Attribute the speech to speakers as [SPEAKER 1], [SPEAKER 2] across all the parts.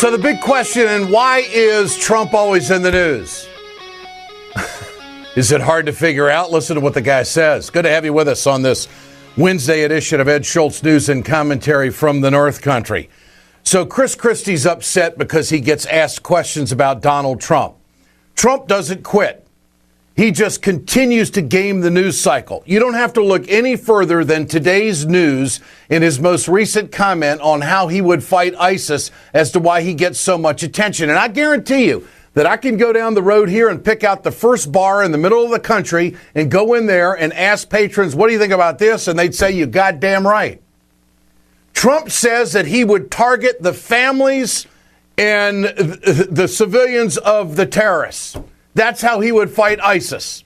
[SPEAKER 1] So the big question, and why is Trump always in the news? Is it hard to figure out? Listen to what the guy says. Good to have you with us on this Wednesday edition of Ed Schultz News and Commentary from the North Country. So Christie's upset because he gets asked questions about Donald Trump. Trump doesn't quit. He just continues to game the news cycle. You don't have to look any further than today's news in his most recent comment on how he would fight ISIS as to why he gets so much attention. And I guarantee you that I can go down the road here and pick out the first bar in the middle of the country and go in there and ask patrons, what do you think about this? And they'd say, you goddamn right. Trump says that he would target the families and the civilians of the terrorists. That's how he would fight ISIS.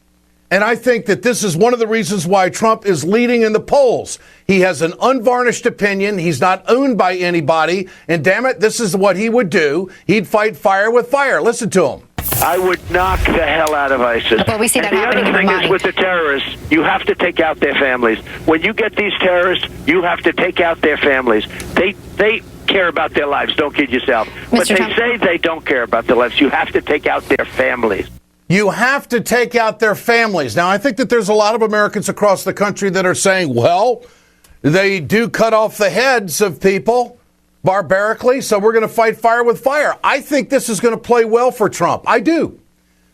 [SPEAKER 1] And I think that this is one of the reasons why Trump is leading in the polls. He has an unvarnished opinion. He's not owned by anybody. And damn it, this is what he would do. He'd fight fire with fire. Listen to him.
[SPEAKER 2] I would knock the hell out of ISIS.
[SPEAKER 3] Well, we see that
[SPEAKER 2] and the other thing is with the terrorists, you have to take out their families. When you get these terrorists, you have to take out their families. They care about their lives. Don't kid yourself. But they say they don't care about their lives. You have to take out their families.
[SPEAKER 1] You have to take out their families. Now, I think that there's a lot of Americans across the country that are saying, well, they do cut off the heads of people barbarically, so we're going to fight fire with fire. I think this is going to play well for Trump. I do.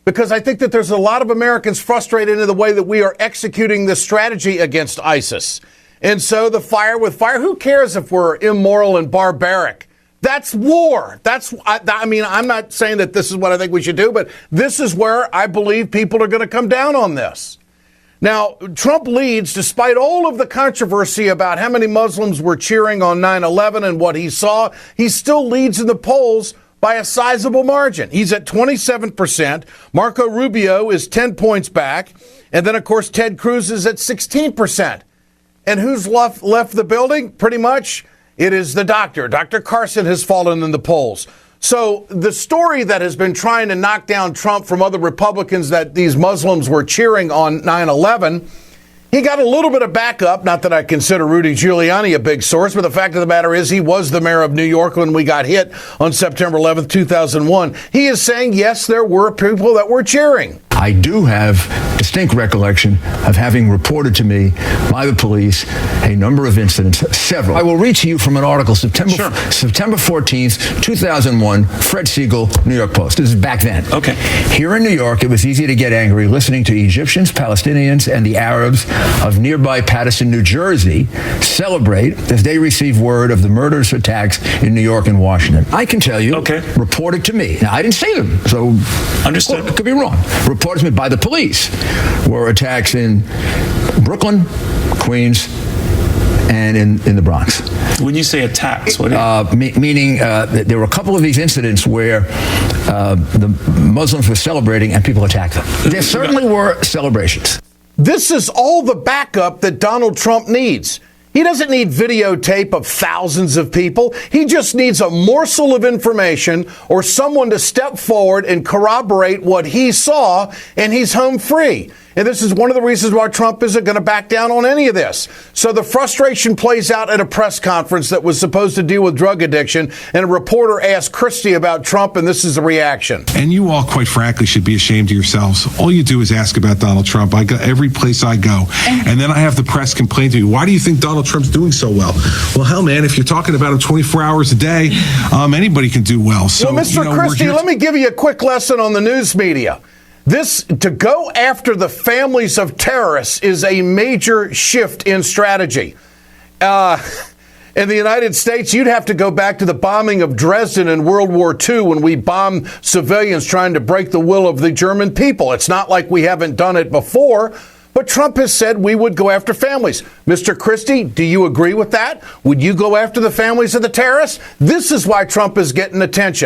[SPEAKER 1] Because I think that there's a lot of Americans frustrated in the way that we are executing this strategy against ISIS. And so the fire with fire, who cares if we're immoral and barbaric? That's war. I mean, I'm not saying that this is what I think we should do, but this is where I believe people are going to come down on this. Now, Trump leads, despite all of the controversy about how many Muslims were cheering on 9/11 and what he saw, he still leads in the polls by a sizable margin. He's at 27%. Marco Rubio is 10 points back. And then, of course, Ted Cruz is at 16%. And who's left the building? Pretty much, it is the doctor. Dr. Carson has fallen in the polls. So the story that has been trying to knock down Trump from other Republicans that these Muslims were cheering on 9/11, he got a little bit of backup. Not that I consider Rudy Giuliani a big source, but the fact of the matter is he was the mayor of New York when we got hit on September 11th, 2001. He is saying, yes, there were people that were cheering.
[SPEAKER 4] I do have distinct recollection of having reported to me by the police a number of incidents, several. I will read to you from an article, September 14th, 2001, Fred Siegel, New York Post. This is back then.
[SPEAKER 5] Okay.
[SPEAKER 4] Here in New York, it was easy to get angry listening to Egyptians, Palestinians, and the Arabs of nearby Paterson, New Jersey, celebrate as they receive word of the murderous attacks in New York and Washington. I can tell you, reported to me. Now, I didn't say them, so
[SPEAKER 5] understood.
[SPEAKER 4] It could be wrong. Reported to me by the police were attacks in Brooklyn, Queens, and in the Bronx.
[SPEAKER 5] When you say attacks, what
[SPEAKER 4] meaning there were a couple of these incidents where the Muslims were celebrating and people attacked them. There certainly were celebrations.
[SPEAKER 1] This is all the backup that Donald Trump needs. He doesn't need videotape of thousands of people. He just needs a morsel of information or someone to step forward and corroborate what he saw, and he's home free. And this is one of the reasons why Trump isn't going to back down on any of this. So the frustration plays out at a press conference that was supposed to deal with drug addiction, and a reporter asked Christie about Trump, and this is the reaction.
[SPEAKER 6] And you all, quite frankly, should be ashamed of yourselves. All you do is ask about Donald Trump. I go every place I go, and then I have the press complain to me, why do you think Donald Trump's doing so well? Well, hell, man, if you're talking about him 24 hours a day, anybody can do well. So,
[SPEAKER 1] well, Mr. Christie, let me give you a quick lesson on the news media. This, to go after the families of terrorists, is a major shift in strategy. In the United States, you'd have to go back to the bombing of Dresden in World War II when we bombed civilians trying to break the will of the German people. It's not like we haven't done it before, but Trump has said we would go after families. Mr. Christie, do you agree with that? Would you go after the families of the terrorists? This is why Trump is getting attention.